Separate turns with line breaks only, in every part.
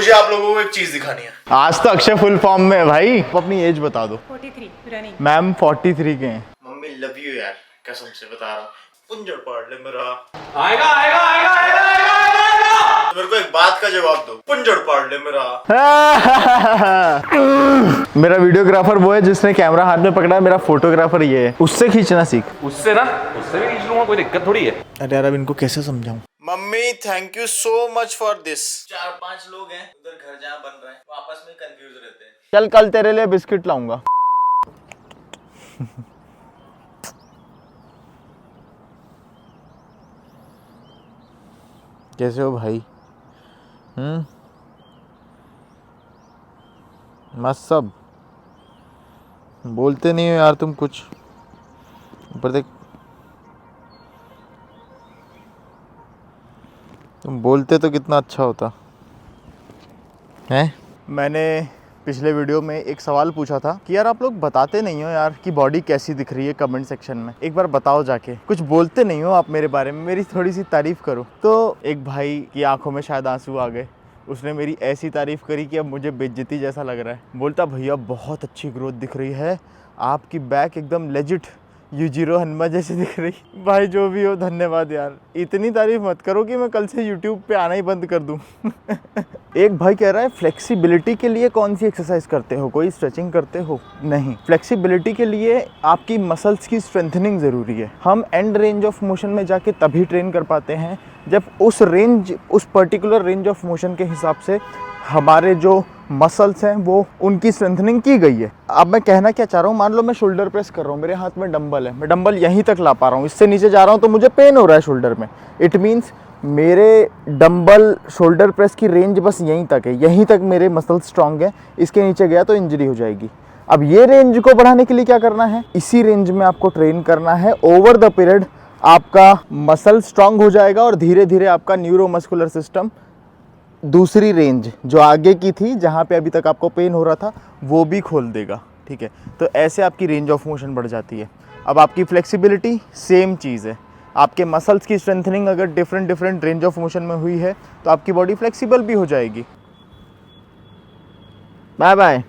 मुझे आप लोगों को एक चीज दिखानी है।
आज तो अक्षय फुल फॉर्म में है भाई। अपनी एज बता दो।
43 रनिंग।
मैम 43 के हैं।
मम्मी लव यू यार, कसम से बता रहा हूँ। पुंजड़ पाड़ ले मेरा।
आएगा आएगा आएगा आएगा आएगा आएगा।
तो मेरे को एक बात का जवाब दो, पुंजड़ पाड़ ले मेरा।
मेरा वीडियोग्राफर वो है जिसने कैमरा हाथ में पकड़ा है, मेरा फोटोग्राफर ये है। उससे खींचना सीख।
उससे भी खींच लूंगा, कोई दिक्कत थोड़ी है।
अरे यार अब इनको कैसे समझाऊं।
Mummy thank you so much for this. 4-5 लोग हैं उधर, घर जहाँ बन रहा है वो आपस में कंफ्यूज रहते हैं।
चल कल तेरे लिए बिस्किट लाऊंगा। कैसे हो भाई? मस्त सब। बोलते नहीं हो यार तुम कुछ। ऊपर देख, तुम बोलते तो कितना अच्छा होता है। मैंने पिछले वीडियो में एक सवाल पूछा था कि यार आप लोग बताते नहीं हो यार कि बॉडी कैसी दिख रही है कमेंट सेक्शन में। एक बार बताओ जाके, कुछ बोलते नहीं हो आप मेरे बारे में, मेरी थोड़ी सी तारीफ करो। तो एक भाई की आंखों में शायद आंसू आ गए। उसने मेरी ऐसी तारीफ करी कि अब मुझे बेइज्जती जैसा लग रहा है। बोलता भैया बहुत अच्छी ग्रोथ दिख रही है, आपकी बैक एकदम लेजिट यूजीरो हनुमा जैसी दिख रही। भाई जो भी हो धन्यवाद यार, इतनी तारीफ मत करो कि मैं कल से यूट्यूब पे आना ही बंद कर दूं। एक भाई कह रहा है फ्लेक्सिबिलिटी के लिए कौन सी एक्सरसाइज करते हो, कोई स्ट्रेचिंग करते हो? नहीं, फ्लेक्सिबिलिटी के लिए आपकी मसल्स की स्ट्रेंथनिंग ज़रूरी है। हम एंड रेंज ऑफ मोशन में जाके तभी ट्रेन कर पाते हैं जब उस पर्टिकुलर रेंज ऑफ मोशन के हिसाब से हमारे जो मसल्स हैं वो उनकी स्ट्रेंथनिंग की गई है। अब मैं कहना क्या चाह रहा हूँ, मान लो मैं शोल्डर प्रेस कर रहा हूँ, मेरे हाथ में डंबल है, मैं डंबल यहीं तक ला पा रहा हूँ, इससे नीचे जा रहा हूँ तो मुझे पेन हो रहा है शोल्डर में। इट मीन्स मेरे डंबल शोल्डर प्रेस की रेंज बस यहीं तक है, यहीं तक मेरे मसल्स स्ट्रांग है, इसके नीचे गया तो इंजरी हो जाएगी। अब ये रेंज को बढ़ाने के लिए क्या करना है, इसी रेंज में आपको ट्रेन करना है। ओवर द पीरियड आपका मसल स्ट्रांग हो जाएगा और धीरे धीरे आपका न्यूरोमस्कुलर सिस्टम दूसरी रेंज जो आगे की थी, जहाँ पे अभी तक आपको पेन हो रहा था, वो भी खोल देगा। ठीक है, तो ऐसे आपकी रेंज ऑफ मोशन बढ़ जाती है। अब आपकी फ्लेक्सिबिलिटी सेम चीज़ है। आपके मसल्स की स्ट्रेंथनिंग अगर डिफरेंट रेंज ऑफ मोशन में हुई है तो आपकी बॉडी फ्लेक्सिबल भी हो जाएगी। Bye bye.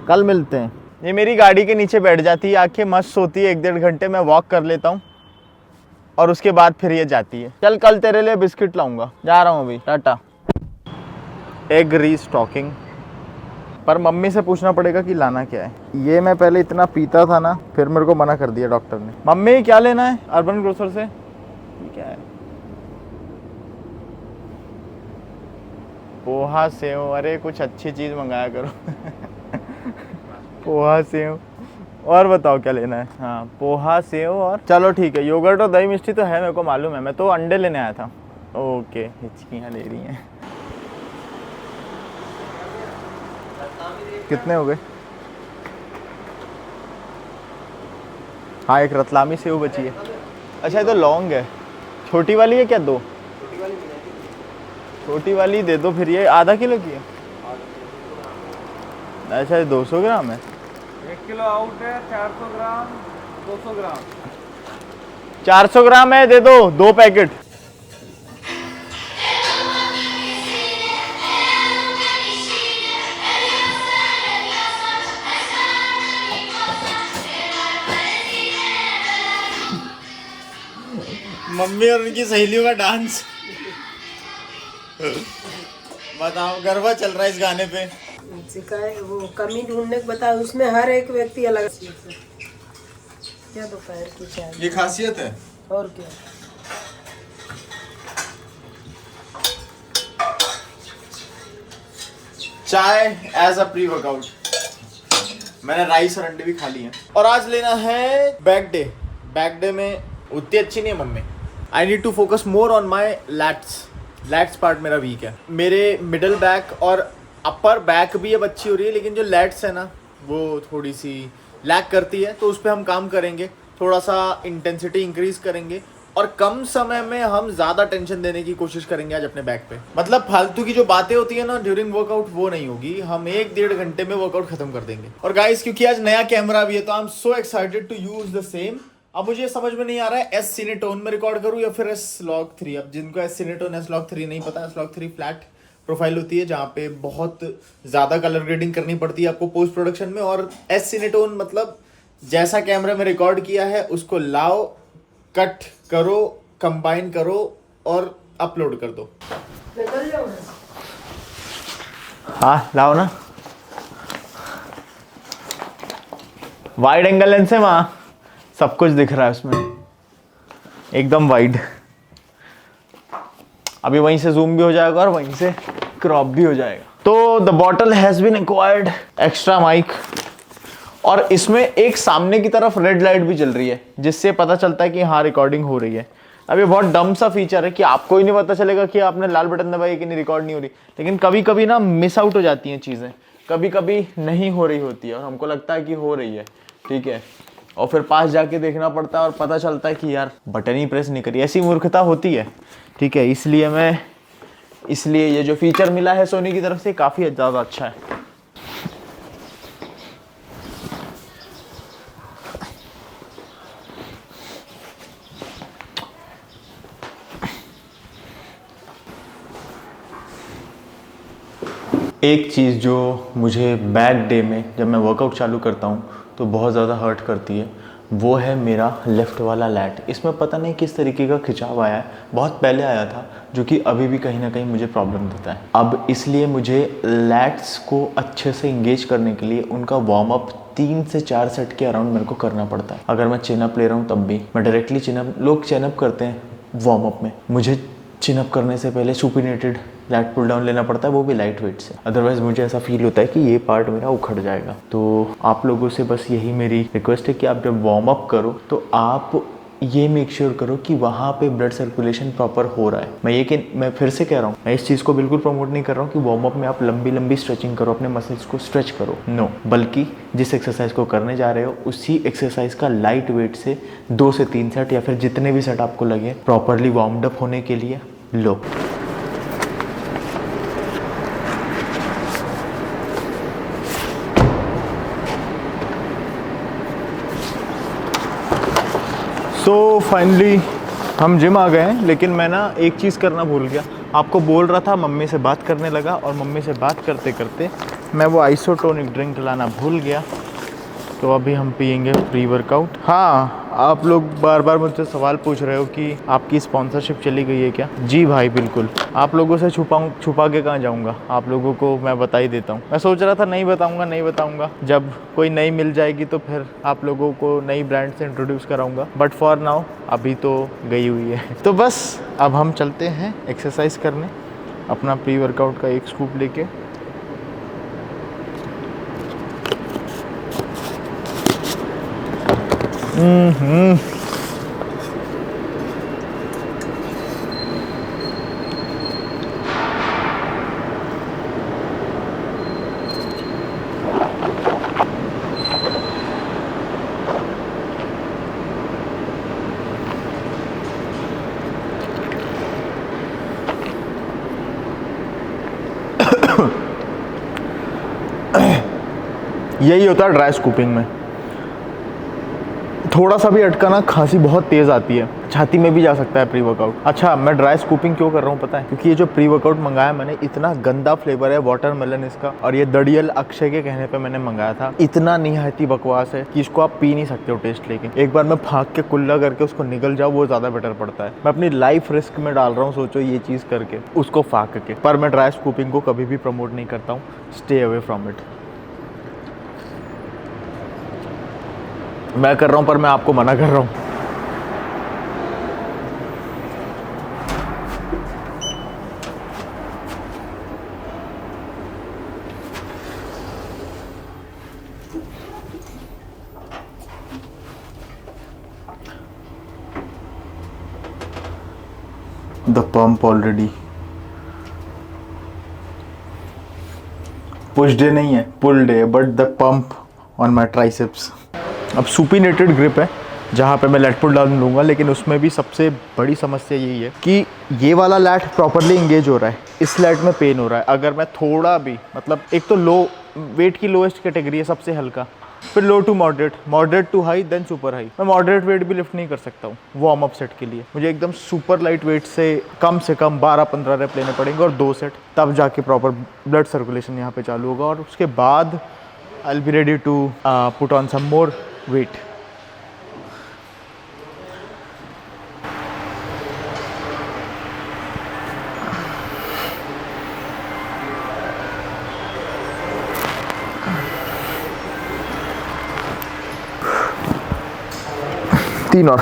कल मिलते हैं। ये मेरी गाड़ी के नीचे बैठ जाती है, आंखें मस्त सोती है, 1-1.5 घंटे मैं वॉक कर लेता हूँ और उसके बाद फिर ये जाती है। चल कल तेरे लिए बिस्किट लाऊंगा, जा रहा हूँ अभी, टाटा। एग रीस्टॉकिंग, पर मम्मी से पूछना पड़ेगा कि लाना क्या है। ये मैं पहले इतना पीता था ना, फिर मेरे को मना कर दिया डॉक्टर ने। मम्मी क्या लेना है अर्बन ग्रोसर से? ये क्या है? पोहा सेव। अरे कुछ अच्छी चीज़ मंगाया करो। पोहा सेव। और बताओ क्या लेना है? हाँ पोहा सेव और चलो ठीक है, योगर्ट और दही मिष्टी तो है, मेरे को मालूम है, मैं तो अंडे लेने आया था। ओके, हिचकियाँ ले रही हैं। कितने हो गए? हाँ एक रतलामी सेव बची है। अच्छा ये तो लौंग है। छोटी वाली है क्या? 2 छोटी वाली दे दो फिर। ये आधा किलो की है? अच्छा ये 200 ग्राम है।
1 किलो आउट है, 400 ग्राम 200 ग्राम।
400 ग्राम है, दे दो 2 पैकेट।
मम्मी और उनकी सहेलियों का डांस। बताओ गरबा चल रहा है इस गाने पे।
वो कमी ढूंढने को बताओ, उसमें हर एक व्यक्ति अलग। क्या दोपहर की चाय,
ये खासियत है।
और क्या।
चाय एज अ प्री वर्कआउट। मैंने राइस और अंडे भी खा लिए हैं। और आज लेना है बैक डे। बैक डे में उतनी अच्छी नहीं है mummy. I need to focus more on my lats part मेरा वीक है। मेरे मिडल बैक और अपर बैक भी अब अच्छी हो रही है, लेकिन जो लैट्स है ना वो थोड़ी सी लैग करती है, तो उस पर हम काम करेंगे। थोड़ा सा इंटेंसिटी इंक्रीज करेंगे और कम समय में हम ज़्यादा टेंशन देने की कोशिश करेंगे आज अपने बैक पे। मतलब फालतू की जो बातें होती है ना ड्यूरिंग वर्कआउट, वो नहीं होगी। हम 1-1.5 घंटे में वर्कआउट खत्म कर देंगे। और गाइस क्योंकि आज नया कैमरा भी है तो I am so excited to use the same. अब मुझे समझ में नहीं आ रहा है एस सिनेटोन में रिकॉर्ड करूं या फिर एस लॉग 3। अब जिनको एस सिनेटोन एस लॉग 3 नहीं पता, एस लॉग 3 फ्लैट प्रोफाइल होती है जहाँ पे बहुत ज़्यादा कलर ग्रेडिंग करनी पड़ती है आपको पोस्ट प्रोडक्शन में, और एस सिनेटोन मतलब जैसा कैमरा में रिकॉर्ड किया है उसको लाओ, कट करो, कंबाइन करो और अपलोड कर दो।
निकल जाओ।
हाँ लाओ ना, वाइड एंगल लेंस है वहाँ, सब कुछ दिख रहा है उसमें एकदम वाइड। अभी वहीं से जूम भी हो जाएगा और वहीं से क्रॉप भी हो जाएगा। तो the bottle has been acquired extra mic, और इसमें एक सामने की तरफ रेड लाइट भी जल रही है जिससे पता चलता है कि हाँ रिकॉर्डिंग हो रही है। अब ये बहुत डम सा फीचर है कि आपको ही नहीं पता चलेगा कि आपने लाल बटन दबाई कि नहीं रिकॉर्ड नहीं हो रही, लेकिन कभी कभी ना मिस आउट हो जाती हैं चीज़ें, कभी कभी नहीं हो रही होती है और हमको लगता है कि हो रही है, ठीक है, और फिर पास जाके देखना पड़ता है और पता चलता है कि यार बटन ही प्रेस नहीं करी। ऐसी मूर्खता होती है, ठीक है। इसलिए ये जो फीचर मिला है सोनी की तरफ से काफ़ी ज़्यादा अच्छा है। एक चीज़ जो मुझे बैक डे में जब मैं वर्कआउट चालू करता हूँ तो बहुत ज़्यादा हर्ट करती है, वो है मेरा लेफ़्ट वाला लैट। इसमें पता नहीं किस तरीके का खिंचाव आया है, बहुत पहले आया था, जो कि अभी भी कहीं ना कहीं मुझे प्रॉब्लम देता है। अब इसलिए मुझे लैट्स को अच्छे से इंगेज करने के लिए उनका वार्म अप 3 से 4 सेट के अराउंड मेरे को करना पड़ता है। अगर मैं चिनअप ले रहा हूँ तब भी मैं डायरेक्टली चिनअप, लोग चिनअप करते हैं वार्म अप में, मुझे चिनअप करने से पहले सुपिनेटेड लैट पुल डाउन लेना पड़ता है, वो भी लाइट वेट से, अदरवाइज मुझे ऐसा फील होता है कि ये पार्ट मेरा उखड़ जाएगा। तो आप लोगों से बस यही मेरी रिक्वेस्ट है कि आप जब वार्म अप करो तो आप ये मेक श्योर करो कि वहाँ पे ब्लड सर्कुलेशन प्रॉपर हो रहा है। मैं फिर से कह रहा हूँ, मैं इस चीज़ को बिल्कुल प्रमोट नहीं कर रहा हूँ कि वार्म अप में आप लंबी लंबी स्ट्रेचिंग करो, अपने मसल्स को स्ट्रेच करो, नो, बल्कि जिस एक्सरसाइज को करने जा रहे हो उसी एक्सरसाइज का लाइट वेट से 2 से 3 सेट या फिर जितने भी सेट आपको लगे प्रॉपरली वार्म्ड अप होने के लिए लो। तो फाइनली हम जिम आ गए हैं, लेकिन मैं ना एक चीज़ करना भूल गया। आपको बोल रहा था, मम्मी से बात करने लगा और मम्मी से बात करते करते मैं वो आइसोटोनिक ड्रिंक लाना भूल गया। तो अभी हम पियेंगे प्री वर्कआउट। हाँ, आप लोग बार बार मुझसे सवाल पूछ रहे हो कि आपकी स्पॉन्सरशिप चली गई है क्या? जी भाई बिल्कुल, आप लोगों से छुपा के कहाँ जाऊँगा, आप लोगों को मैं बता ही देता हूँ। मैं सोच रहा था नहीं बताऊँगा, जब कोई नई मिल जाएगी तो फिर आप लोगों को नई ब्रांड से इंट्रोड्यूस कराऊँगा, बट फॉर नाउ अभी तो गई हुई है। तो बस अब हम चलते हैं एक्सरसाइज करने, अपना प्री वर्कआउट का एक स्कूप लेके। यही होता है ड्राई स्कूपिंग में, थोड़ा सा भी अटका ना खांसी बहुत तेज़ आती है, छाती में भी जा सकता है प्री वर्कआउट। अच्छा, मैं ड्राई स्कूपिंग क्यों कर रहा हूँ पता है? क्योंकि ये जो प्री वर्कआउट मंगाया मैंने, इतना गंदा फ्लेवर है वाटरमेलन इसका, और ये दड़ियल अक्षय के कहने पे मैंने मंगाया था। इतना निहायती बकवास है कि इसको आप पी नहीं सकते हो टेस्ट लेके। एक बार मैं फाँक के कुल्ला करके उसको निगल जाऊँ, वो ज़्यादा बेटर पड़ता है। मैं अपनी लाइफ रिस्क में डाल रहा हूँ, सोचो ये चीज़ करके, उसको फाँक के। पर मैं ड्राई स्कूपिंग को कभी भी प्रमोट नहीं करता हूँ, स्टे अवे फ्रॉम इट। मैं कर रहा हूँ पर मैं आपको मना कर रहा हूँ। The pump already pushed है, नहीं है pulled है, but the pump on my triceps। अब सुपिनेटेड ग्रिप है जहाँ पे मैं लैट पुल डाउन लूँगा, लेकिन उसमें भी सबसे बड़ी समस्या यही है कि ये वाला लैट प्रॉपरली इंगेज हो रहा है, इस लैट में पेन हो रहा है। अगर मैं थोड़ा भी, मतलब एक तो लो वेट की लोएस्ट कैटेगरी है सबसे हल्का, फिर low to moderate, moderate to high, then super high. मैं मॉडरेट वेट भी लिफ्ट नहीं कर सकता हूँ वार्म अप सेट के लिए। मुझे एकदम सुपर लाइट वेट से कम 12-15 रेप लेने पड़ेंगे और 2 सेट, तब जाके प्रॉपर ब्लड सर्कुलेशन यहाँ पे चालू होगा। और उसके बाद I will be ready to put on some more weight. तीन और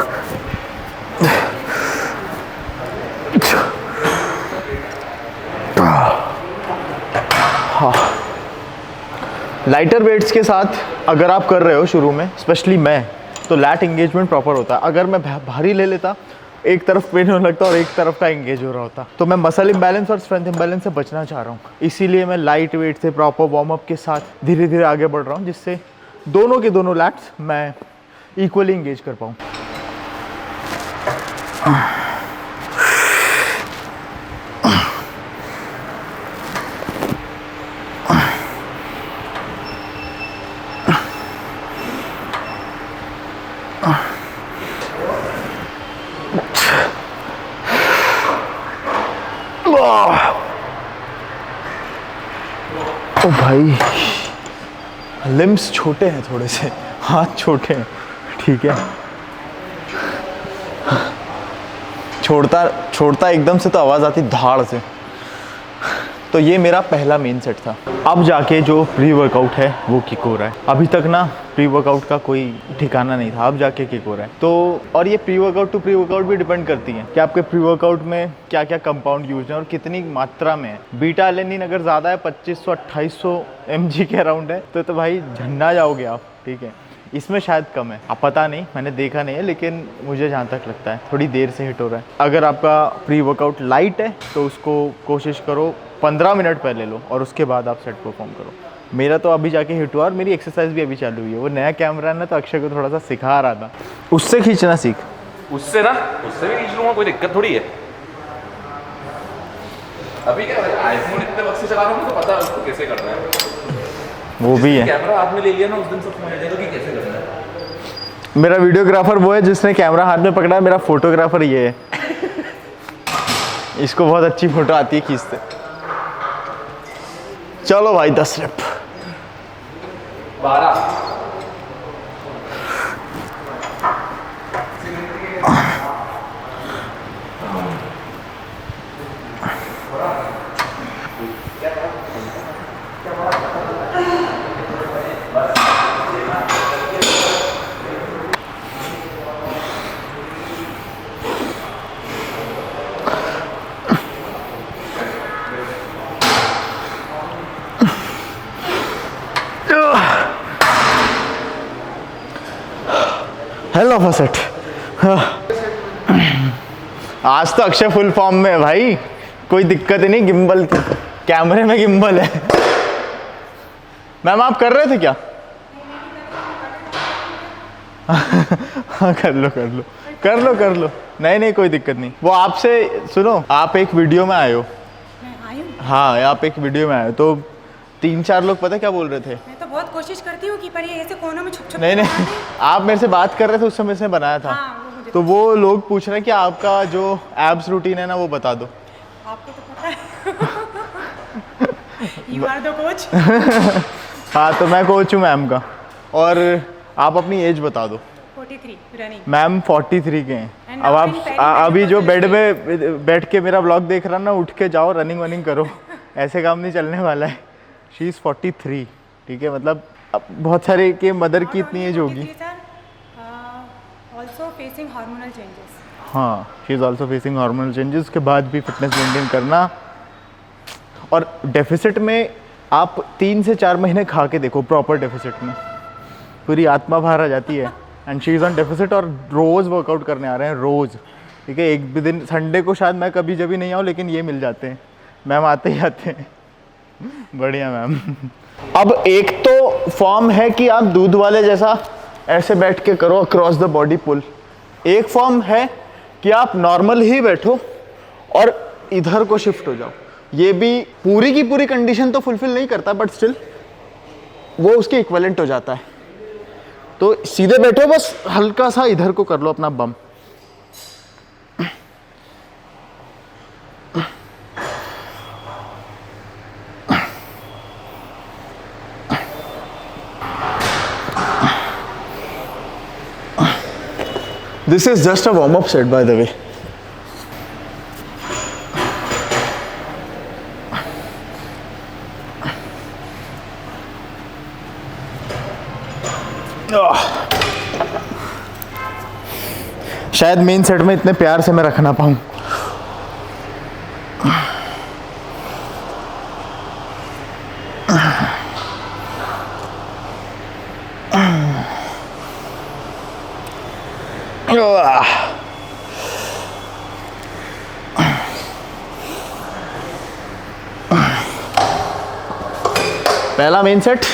हाँ। लाइटर वेट्स के साथ अगर आप कर रहे हो शुरू में, स्पेशली मैं, तो लैट एंगेजमेंट प्रॉपर होता है। अगर मैं भारी ले लेता, एक तरफ पेन होने लगता और एक तरफ का एंगेज हो रहा होता। तो मैं मसल इम्बैलेंस और स्ट्रेंथ इम्बैलेंस से बचना चाह रहा हूँ, इसीलिए मैं लाइट वेट से प्रॉपर वार्म अप के साथ धीरे धीरे आगे बढ़ रहा हूँ, जिससे दोनों के दोनों लैट्स मैं इक्वली एंगेज कर पाऊँ। ओ भाई, लिम्स छोटे हैं थोड़े से, हाथ छोटे हैं, ठीक है। छोड़ता एकदम से तो आवाज़ आती धाड़ से। तो ये मेरा पहला मेन सेट था। अब जाके जो प्री वर्कआउट है वो किक हो रहा है। अभी तक ना प्री वर्कआउट का कोई ठिकाना नहीं था, अब जाके किक हो रहा है। तो और ये pre workout to pre workout भी डिपेंड करती है कि आपके प्री वर्कआउट में क्या क्या कंपाउंड यूज है और कितनी मात्रा में है। बीटा एलेनिन अगर ज़्यादा है, 2500-2800 mg के अराउंड है, तो भाई झंडा जाओगे आप, ठीक है। इसमें शायद कम है, अब पता नहीं, मैंने देखा नहीं है, लेकिन मुझे जहाँ तक लगता है थोड़ी देर से हिट हो रहा है। अगर आपका प्री वर्कआउट लाइट है तो उसको कोशिश करो 15 मिनट पहले लो और उसके बाद आप सेट परफॉर्म करो। मेरा तो अभी जाके हिट हुआ और मेरी एक्सरसाइज भी अभी चालू हुई है। वो नया कैमरा है ना, तो अक्षय को थोड़ा सा सिखा रहा था, उससे खींचना सीख।
उससे भी खींच लूँगा, कोई दिक्कत थोड़ी है। अभी क्या आईफोन इतने वक्त से चला रहा हूँ तो पता है उसको कैसे करना है।
वो भी है,
कैमरा आपने ले लिया ना उस दिन सब समझ जाएगा कि कैसे करना है।
मेरा वीडियोग्राफर वो है जिसने कैमरा हाथ में पकड़ा है, मेरा फोटोग्राफर ये है। इसको बहुत अच्छी फोटो आती है खींचते। चलो भाई 10 रेप
12।
Hello facet. आज तो अक्षय फुल फॉर्म में है भाई, कोई दिक्कत ही नहीं। गिम्बल, कैमरे में गिम्बल है। मैम आप कर रहे थे क्या? हाँ कर लो। नहीं कोई दिक्कत नहीं। वो आपसे सुनो, आप एक वीडियो में आए हो। हाँ, आप एक वीडियो में आए हो, तो 3-4 लोग पता क्या बोल रहे थे।
मैं तो बहुत कोशिश करती हूँ कि पर ये ऐसे कोनों में छुप
नहीं आप मेरे से बात कर रहे थे उस समय से बनाया था।
हाँ,
तो वो लोग पूछ रहे हैं कि आपका जो एब्स रूटीन है ना वो बता दो।
आपको तो पता है। You are the coach.
हाँ, तो मैं कोच हूँ मैम का। और आप अपनी एज बता दो।
43 रनिंग।
मैम 43 के हैं।
And
अब
now in
आप
Paris
अभी जो बेड में बैठ के मेरा व्लॉग देख रहा ना, उठ के जाओ रनिंग वनिंग करो। ऐसे काम नहीं चलने वाला है। शी इज़ 43, ठीक है। मतलब अब बहुत सारे के मदर की इतनी एज होगी।
Also facing hormonal changes.
हाँ, she is also facing hormonal changes. उसके बाद भी फिटनेस मेंटेन करना। और डेफिसिट में आप 3 से 4 महीने खा के देखो, प्रॉपर डेफिसिट में पूरी आत्मा बाहर आ जाती है। And she is on deficit और रोज़ वर्कआउट करने आ रहे हैं, रोज़, ठीक है। एक भी दिन संडे को शायद मैं कभी जब भी नहीं आऊँ, लेकिन ये मिल जाते हैं। मैम आते ही आते हैं। बढ़िया मैम। अब एक तो फॉर्म है कि आप दूध वाले जैसा ऐसे बैठ के करो अक्रॉस द बॉडी पुल। एक फॉर्म है कि आप नॉर्मल ही बैठो और इधर को शिफ्ट हो जाओ। ये भी पूरी की पूरी कंडीशन तो फुलफिल नहीं करता, बट स्टिल वो उसके इक्विवेलेंट हो जाता है। तो सीधे बैठो, बस हल्का सा इधर को कर लो अपना बम। This is just a warm-up set, by the way. शायद मेन सेट में इतने प्यार से मैं रख ना पाऊं। पहला मेन सेट।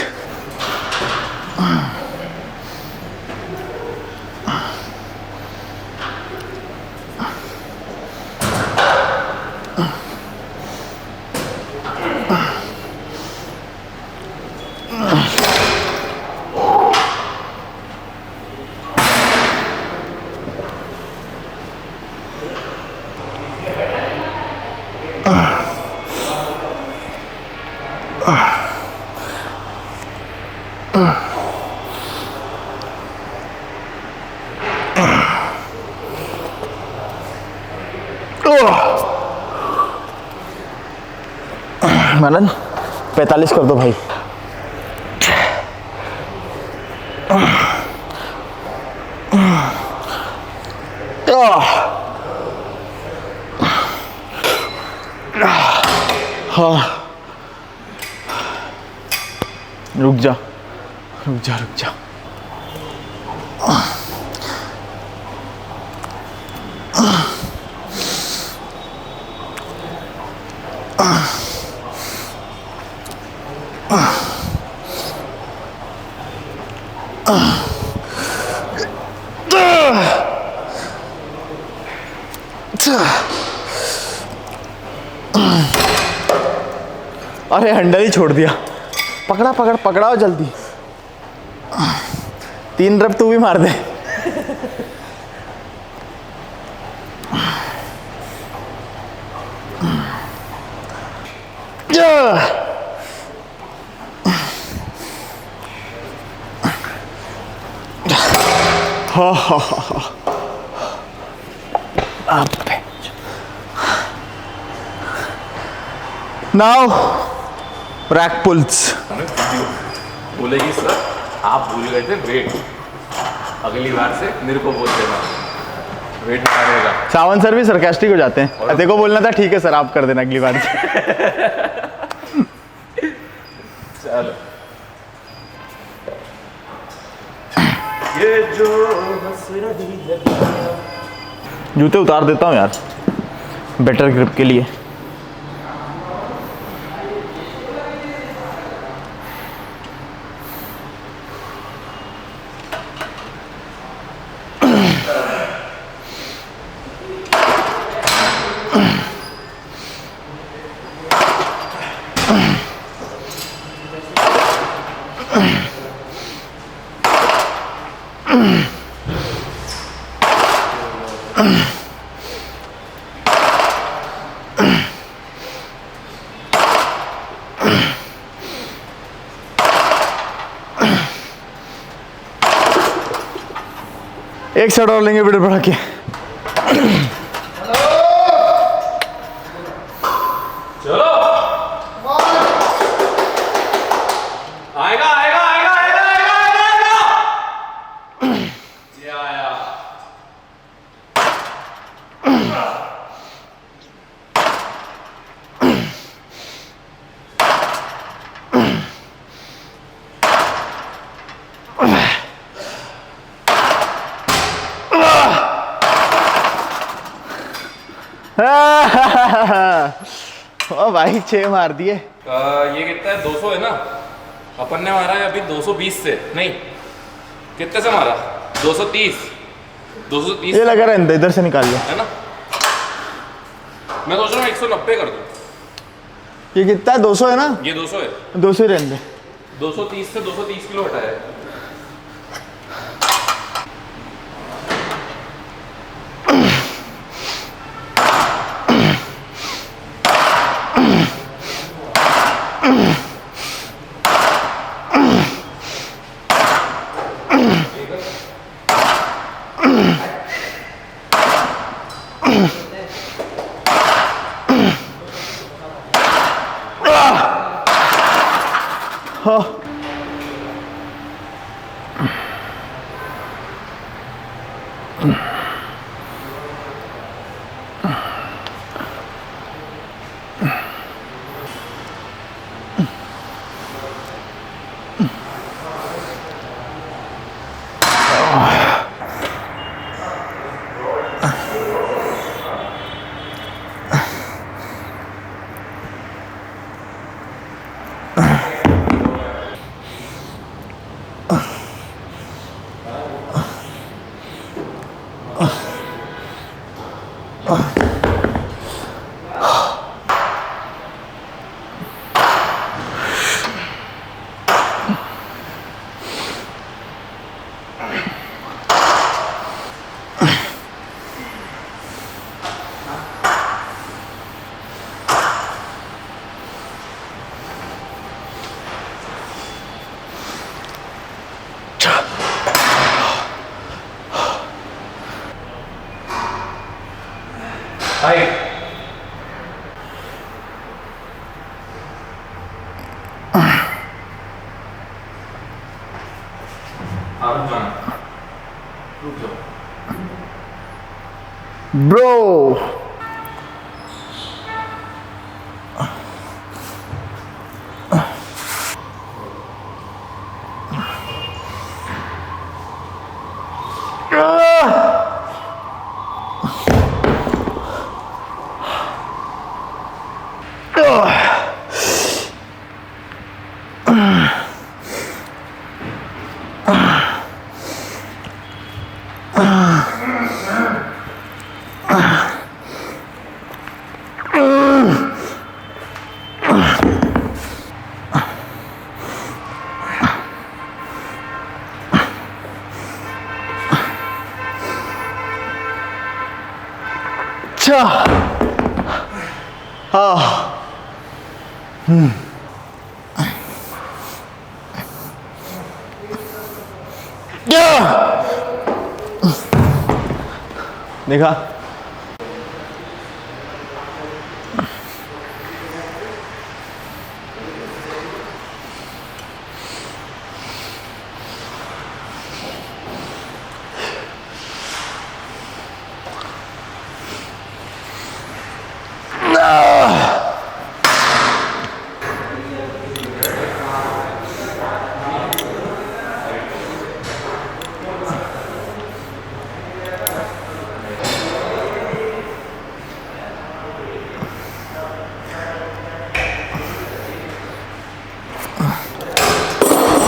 मनन 45 कर दो भाई। हाँ, रुक जा रुक जा रुक जा। अरे हैंडल ही छोड़ दिया। पकड़ा पकड़ पकड़ाओ जल्दी। 3 रब तू भी मार दे। Now rack pulls.
बोलेगी सर आप भूल गए थे वेट, अगली बार से मेरे को बोल देना वेट मारेगा।
सावन सर भी सरकास्टिक हो जाते हैं। देखो बोलना था ठीक है सर आप कर देना अगली बार से।
चलो ये जो
जूते उतार देता हूँ यार बेटर ग्रिप के लिए। एक सेट और लेंगे वीडियो बढ़ा के।
चलो आएगा आएगा आएगा आएगा आएगा आएगा आएगा। ये आया।
ओ भाई 6 मार दिए।
ये कितना है 200 है ना, अपन ने मारा है अभी 220 से, नहीं कितने से मारा 230
ये लगा रहा है इधर से निकाल लिया
है ना। मैं सोच रहा हूँ 190 कर दूँ।
ये कितना है 200 है ना,
ये 200 है,
200 ही रहने दे।
230 से 230 किलो हटाया है। हाय रुक जाना, रुक जाओ।
ब्रो अच्छा हाँ देखा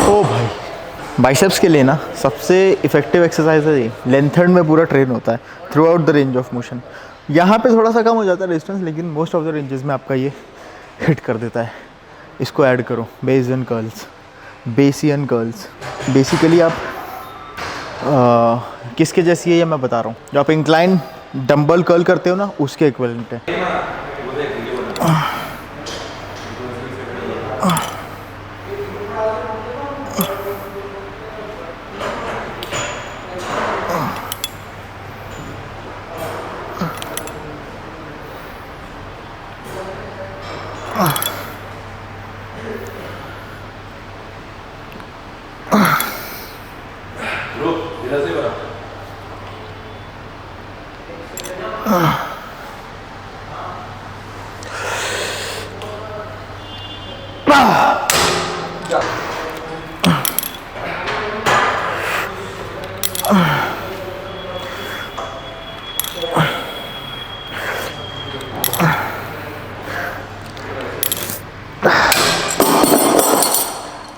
ओ भाई बाइसेप्स के लिए ना सबसे इफेक्टिव एक्सरसाइज है ये। लेंथर्ड में पूरा ट्रेन होता है through out the range of motion. यहाँ पे थोड़ा सा कम हो जाता है रेजिस्टेंस, लेकिन मोस्ट ऑफ द रेंजेस में आपका ये हिट कर देता है। इसको ऐड करो Bayesian curls. Bayesian curls basically आप किसके जैसी है ये मैं बता रहा हूँ। जो आप इंक्लाइन डंबल कर्ल करते हो ना उसके इक्विवेलेंट है।
रुक, इधर से बना।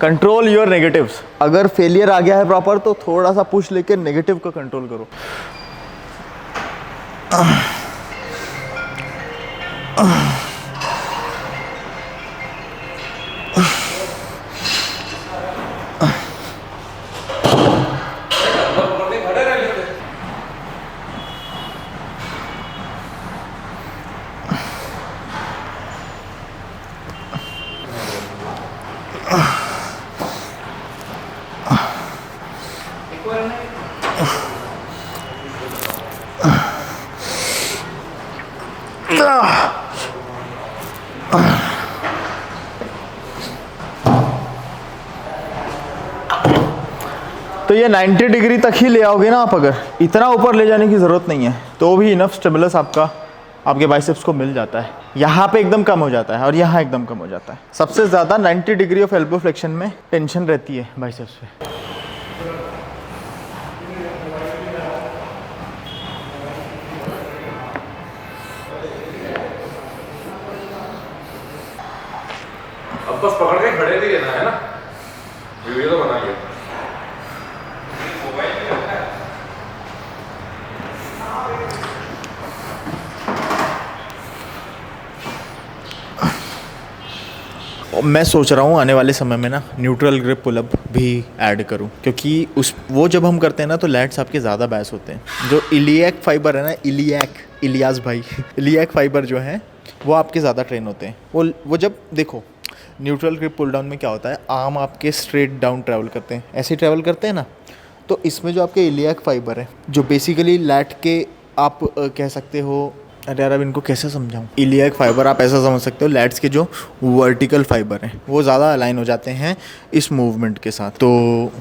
Control your negatives. अगर फेलियर आ गया है प्रॉपर तो थोड़ा सा पुश लेके नेगेटिव को कंट्रोल करो। तो ये 90 डिग्री तक ही ले आओगे ना आप, अगर इतना ऊपर ले जाने की ज़रूरत नहीं है, तो भी इनफ स्टिमुलस आपका आपके बाइसेप्स को मिल जाता है। यहाँ पे एकदम कम हो जाता है और यहाँ एकदम कम हो जाता है। सबसे ज़्यादा 90 डिग्री ऑफ एल्बो फ्लेक्शन में टेंशन रहती है बाइसेप्स पे।
अब बस पकड़ के खड़े भी रहना है ना, वीडियो तो बनाइए।
मैं सोच रहा हूँ आने वाले समय में ना न्यूट्रल ग्रिप पुलअप भी ऐड करूँ, क्योंकि वो जब हम करते हैं ना तो लैट्स आपके ज़्यादा बैस होते हैं। जो इलियक फाइबर है ना, इलियास भाई इलियक फाइबर जो है वो आपके ज़्यादा ट्रेन होते हैं। वो जब देखो न्यूट्रल ग्रिप पुल डाउन में क्या होता है, आर्म आपके स्ट्रेट डाउन ट्रैवल करते हैं, ऐसे ट्रैवल करते हैं ना, तो इसमें जो आपके इलियक फाइबर है जो बेसिकली लैट के आप कह सकते हो, अरे यार अब इनको कैसे समझाऊँ, इलियक फाइबर आप ऐसा समझ सकते हो, लैट्स के जो वर्टिकल फाइबर हैं वो ज़्यादा अलाइन हो जाते हैं इस मूवमेंट के साथ। तो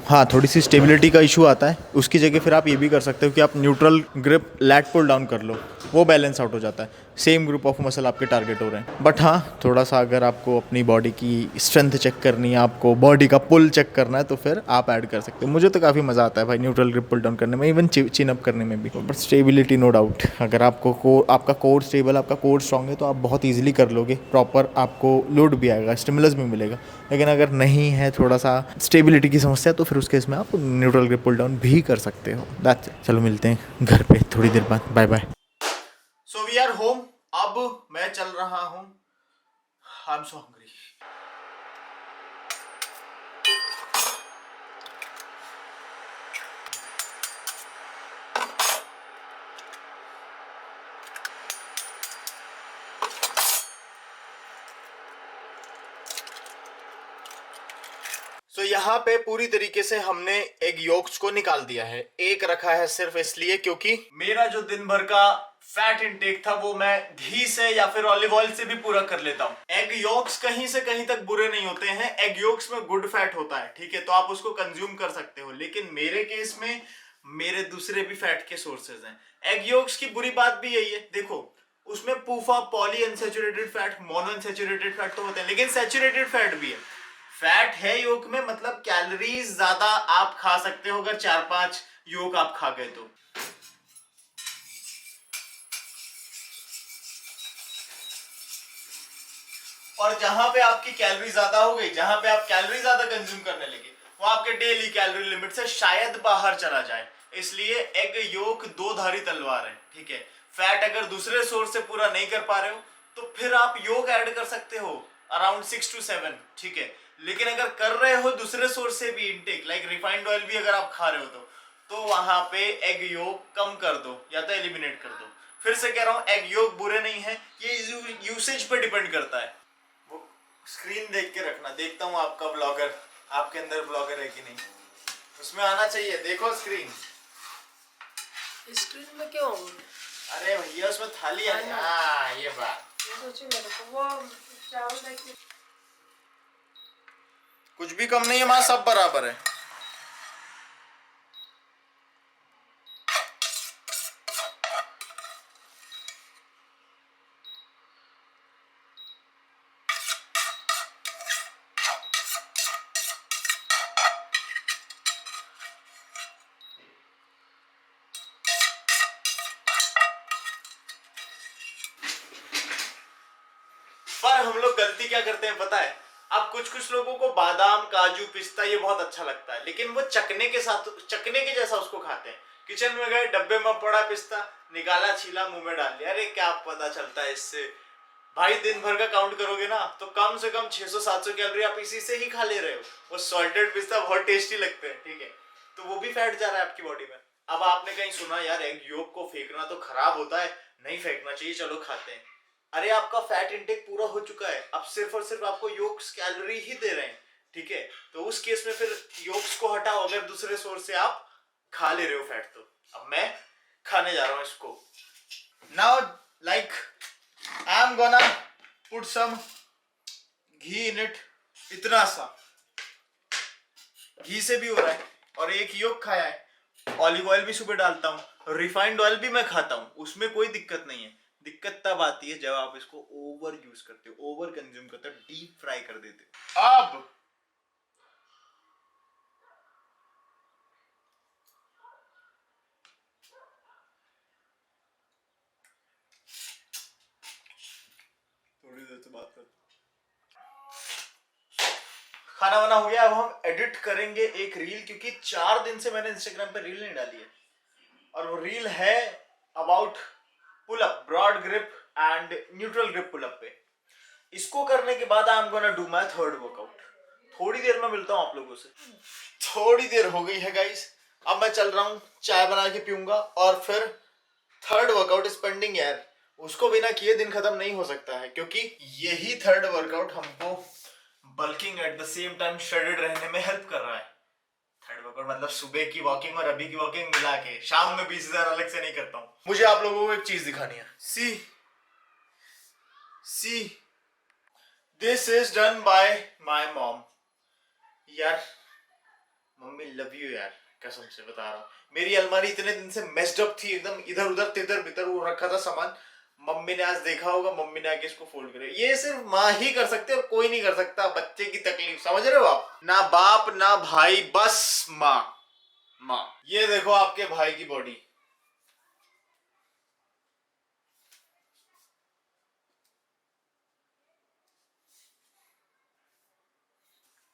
हाँ, थोड़ी सी स्टेबिलिटी का इशू आता है। उसकी जगह फिर आप ये भी कर सकते हो कि आप neutral grip lat pull down कर लो, वो बैलेंस आउट हो जाता है। सेम ग्रुप ऑफ मसल आपके टारगेट हो रहे हैं। बट हाँ, थोड़ा सा अगर आपको अपनी बॉडी की स्ट्रेंथ चेक करनी है, आपको बॉडी का पुल चेक करना है, तो फिर आप ऐड कर सकते हो। मुझे तो काफ़ी मज़ा आता है भाई न्यूट्रल ग्रिप पुल डाउन करने में, इवन चिन अप करने में भी। बट स्टेबिलिटी नो डाउट, अगर आपको आपका कोर स्टेबल, आपका कोर स्ट्रॉन्ग है तो आप बहुत ईजिली कर लोगे, प्रॉपर आपको लोड भी आएगा, स्टिमुलस भी मिलेगा। लेकिन अगर नहीं है, थोड़ा सा स्टेबिलिटी की समस्या, तो फिर उस केस में आप न्यूट्रल ग्रिप पुल डाउन भी कर सकते हो। That's it. चलो मिलते हैं घर पे थोड़ी देर बाद, bye bye.
So we are home. अब मैं चल रहा हूँ, आई एम सो हंग्री। तो यहाँ पे पूरी तरीके से हमने एग योक्स को निकाल दिया है। एक रखा है सिर्फ इसलिए क्योंकि मेरा जो दिन भर का फैट इंटेक था वो मैं घी से या फिर ऑलिव ऑयल से भी पूरा कर लेता हूँ। एग योक्स कहीं से कहीं तक बुरे नहीं होते हैं, एग योक्स में गुड फैट होता है, ठीक है, तो आप उसको कंज्यूम कर सकते हो। लेकिन मेरे केस में मेरे दूसरे भी फैट के सोर्सेज हैं। एग योक्स की बुरी बात भी यही है, देखो उसमें PUFA, poly unsaturated fat, mono unsaturated fat तो होते हैं, लेकिन सैचुरेटेड फैट भी है। फैट है योक में, मतलब कैलोरीज ज्यादा आप खा सकते हो अगर 4-5 योक आप खा गए तो। और जहां पे आपकी कैलोरी ज्यादा हो गई, जहां पे आप कैलोरी ज्यादा कंज्यूम करने लगे, वो आपके डेली कैलोरी लिमिट से शायद बाहर चला जाए। इसलिए एग योक दो धारी तलवार है, ठीक है। फैट अगर दूसरे सोर्स से पूरा नहीं कर पा रहे हो तो फिर आप योक ऐड कर सकते हो अराउंड 6 to 7, ठीक है। लेकिन अगर कर रहे हो दूसरे सोर्स से भी इंटेक, लाइक रिफाइंड ऑयल भी अगर आप खा रहे हो तो वहां पे एग योक कम कर दो या तो एलिमिनेट कर दो। फिर से कह रहा हूं, एग योक बुरे नहीं है, ये यूसेज पे डिपेंड करता है। वो स्क्रीन देख के रखना, देखता हूं आपका ब्लॉगर, आपके अंदर ब्लॉगर है कि नहीं, उसमें आना चाहिए। देखो स्क्रीन
में क्यों?
अरे भैया उसमें थाली है। हाँ ये बात,
मेरे को वो चावल देखिए,
कुछ भी कम नहीं है, मां सब बराबर है। पर हम लोग गलती क्या करते हैं पता है? अब कुछ लोगों को बादाम, काजू, पिस्ता ये बहुत अच्छा लगता है, लेकिन वो चकने के साथ, चकने के जैसा उसको खाते हैं। किचन में गए, डब्बे में पड़ा पिस्ता, निकाला, छीला, मुंह में डाल लिया। अरे क्या पता चलता है इससे? भाई दिन भर का काउंट करोगे ना तो कम से कम 600-700 कैलोरी आप इसी से ही खा ले रहे हो। वो सॉल्टेड पिस्ता बहुत टेस्टी लगते हैं, ठीक है, तो वो भी फैट जा रहा है आपकी बॉडी में। अब आपने कहीं सुना यार एग योक को फेंकना तो खराब होता है, नहीं फेंकना चाहिए, चलो खाते हैं। अरे आपका फैट इंटेक पूरा हो चुका है, अब सिर्फ और सिर्फ आपको योक्स कैलोरी ही दे रहे हैं, ठीक है, तो उस केस में फिर योग्स को हटाओ अगर दूसरे सोर्स से आप खा ले रहे हो फैट। तो अब मैं खाने जा रहा हूँ इसको। Now like I am gonna put some ghee in it, इतना सा घी से भी हो रहा है, और एक योग खाया है। ऑलिव ऑयल भी सुबह डालता हूँ, रिफाइंड ऑयल भी मैं खाता हूँ, उसमें कोई दिक्कत नहीं है। दिक्कत तब आती है जब आप इसको ओवर यूज करते हो, ओवर कंज्यूम करते हो, डीप फ्राई कर देते हो। अब थोड़ी देर से बात करते, खाना वाना हो गया। अब हम एडिट करेंगे एक रील, क्योंकि 4 दिन से मैंने इंस्टाग्राम पे रील नहीं डाली है, और वो रील है about pull up, broad grip and neutral grip pull up पे। इसको करने के बाद I am gonna do my third workout. थोड़ी देर में मिलता हूँ आप लोगों से। थोड़ी देर हो गई है गाइस, अब मैं चल रहा हूँ, चाय बना के पीऊंगा, और फिर थर्ड वर्कआउट इज पेंडिंग यार। उसको बिना किए दिन खत्म नहीं हो सकता है, क्योंकि यही थर्ड वर्कआउट हमको bulking at the same time shredded रहने में हेल्प कर रहा है। थर्ड वर्कआउट मतलब सुबह की वॉकिंग और अभी की वॉकिंग मिला के शाम में 20,000 अलग से नहीं करता हूँ। मुझे आप लोगों को एक चीज दिखानी है। See this is done by my mom. यार मम्मी लव यू यार, कसम से बता रहा हूँ। मेरी अलमारी इतने दिन से मेस्ड अप थी, एकदम इधर उधर तितर बितर वो रखा था सामान। मम्मी ने आज देखा होगा, मम्मी ने आके इसको फोल्ड करे। ये सिर्फ माँ ही कर सकते और कोई नहीं कर सकता। बच्चे की तकलीफ समझ रहे हो आप? ना बाप ना भाई, बस माँ। ये देखो आपके भाई की बॉडी,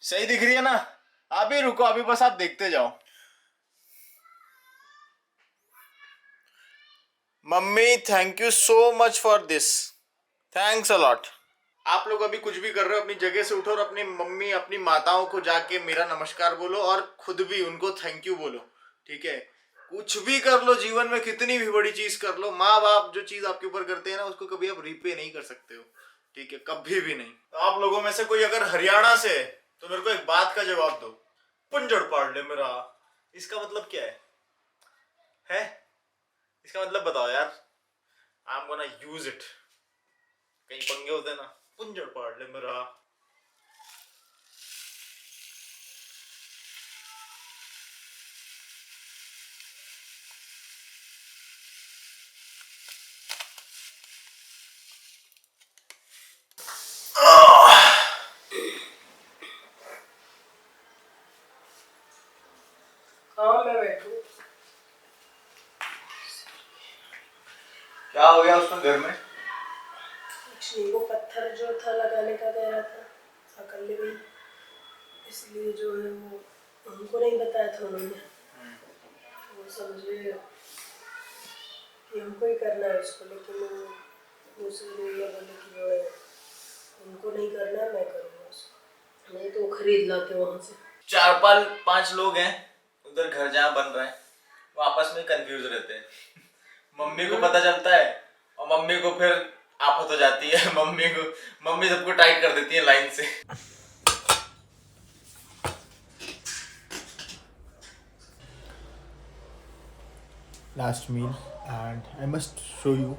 सही दिख रही है ना? अभी रुको, अभी बस आप देखते जाओ। Mummy thank you so much for this, thanks a lot. आप लोग अभी कुछ भी कर रहे हो, अपनी जगह से उठो और अपनी मम्मी, अपनी माताओं को जाके मेरा नमस्कार बोलो, और खुद भी उनको थैंक यू बोलो, ठीक है? कुछ भी कर लो जीवन में, कितनी भी बड़ी चीज कर लो, माँ बाप जो चीज आपके ऊपर करते हैं ना, उसको कभी आप रिपे नहीं कर सकते हो, ठीक है? कभी भी नहीं। तो आप लोगों में से कोई अगर हरियाणा से है तो मेरे को एक बात का जवाब दो, पुंजड़ पाड़ ले मेरा, इसका मतलब क्या है? इसका मतलब बताओ यार। आई एम गोना यूज इट। कहीं पंगे होते हैं ना, पुंजड़ पाड़ ले मेरा।
हाँ मैं बैठू।
क्या हो गया उसमें घर में?
कुछ नहीं, वो पत्थर जो था लगाने का कह रहा था, अकेले गई, इसलिए जो है वो हमको नहीं बताया था उन्होंने। वो समझे कि हमको ही करना है उसको, लेकिन वो दूसरे भैया बोले कि जो है उनको नहीं करना है, मैं करूँगा उसको। नहीं तो वो खरीद लाते वहाँ से।
4-5 लोग हैं उधर, घर जहाँ बन रहा है, वो आपस में कंफ्यूज रहते हैं। मम्मी को पता चलता है और मम्मी को फिर आफत हो जाती है। मम्मी सबको टाइट कर देती है लाइन से। Last meal and I must show you.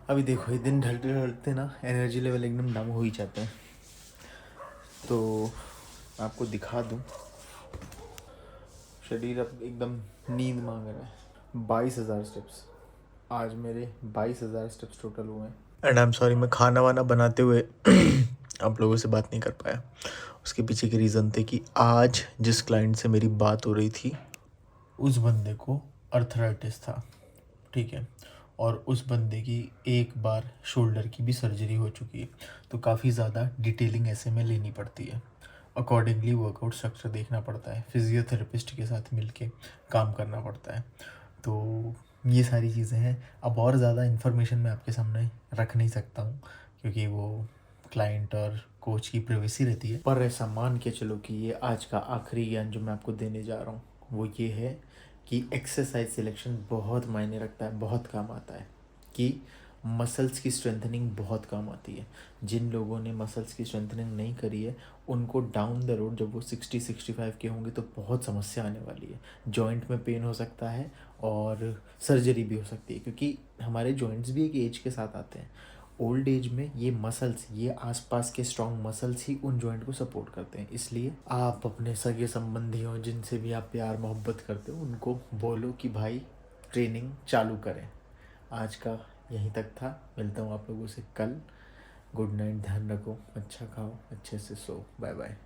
अभी देखो, ये दिन ढलते ढलते ना एनर्जी लेवल एकदम डाउन हो ही जाते हैं, तो आपको दिखा दूँ, शरीर अब एकदम नींद मांग रहा है। 22,000 स्टेप्स आज मेरे, 22,000 स्टेप्स टोटल हुए हैं। एंड आई एम सॉरी, मैं खाना वाना बनाते हुए आप लोगों से बात नहीं कर पाया। उसके पीछे के रीज़न थे कि आज जिस क्लाइंट से मेरी बात हो रही थी, उस बंदे को अर्थराइटिस था, ठीक है, और उस बंदे की एक बार शोल्डर की भी सर्जरी हो चुकी है, तो काफ़ी ज़्यादा डिटेलिंग ऐसे में लेनी पड़ती है। अकॉर्डिंगली वर्कआउट स्ट्रक्चर देखना पड़ता है, फिजियोथेरेपिस्ट के साथ मिलके काम करना पड़ता है। तो ये सारी चीज़ें हैं। अब और ज़्यादा इन्फॉर्मेशन मैं आपके सामने रख नहीं सकता हूँ, क्योंकि वो क्लाइंट और कोच की प्राइवेसी रहती है। पर ऐसा मान के चलो कि ये आज का आखिरी ज्ञान जो मैं आपको देने जा रहा हूँ वो ये है कि एक्सरसाइज सिलेक्शन बहुत मायने रखता है, बहुत काम आता है। कि मसल्स की स्ट्रेंथनिंग बहुत काम आती है। जिन लोगों ने मसल्स की स्ट्रेंथनिंग नहीं करी है उनको डाउन द रोड जब वो 60-65 के होंगे तो बहुत समस्या आने वाली है। जॉइंट में पेन हो सकता है और सर्जरी भी हो सकती है, क्योंकि हमारे जॉइंट्स भी एक एज के साथ आते हैं। ओल्ड एज में ये मसल्स, ये आसपास के स्ट्रॉन्ग मसल्स ही उन जॉइंट को सपोर्ट करते हैं। इसलिए आप अपने सगे संबंधियों, जिनसे भी आप प्यार मोहब्बत करते हो, उनको बोलो कि भाई ट्रेनिंग चालू करें। आज का यहीं तक था, मिलता हूँ आप लोगों से कल। गुड नाइट, ध्यान रखो, अच्छा खाओ, अच्छे से सो, बाय बाय।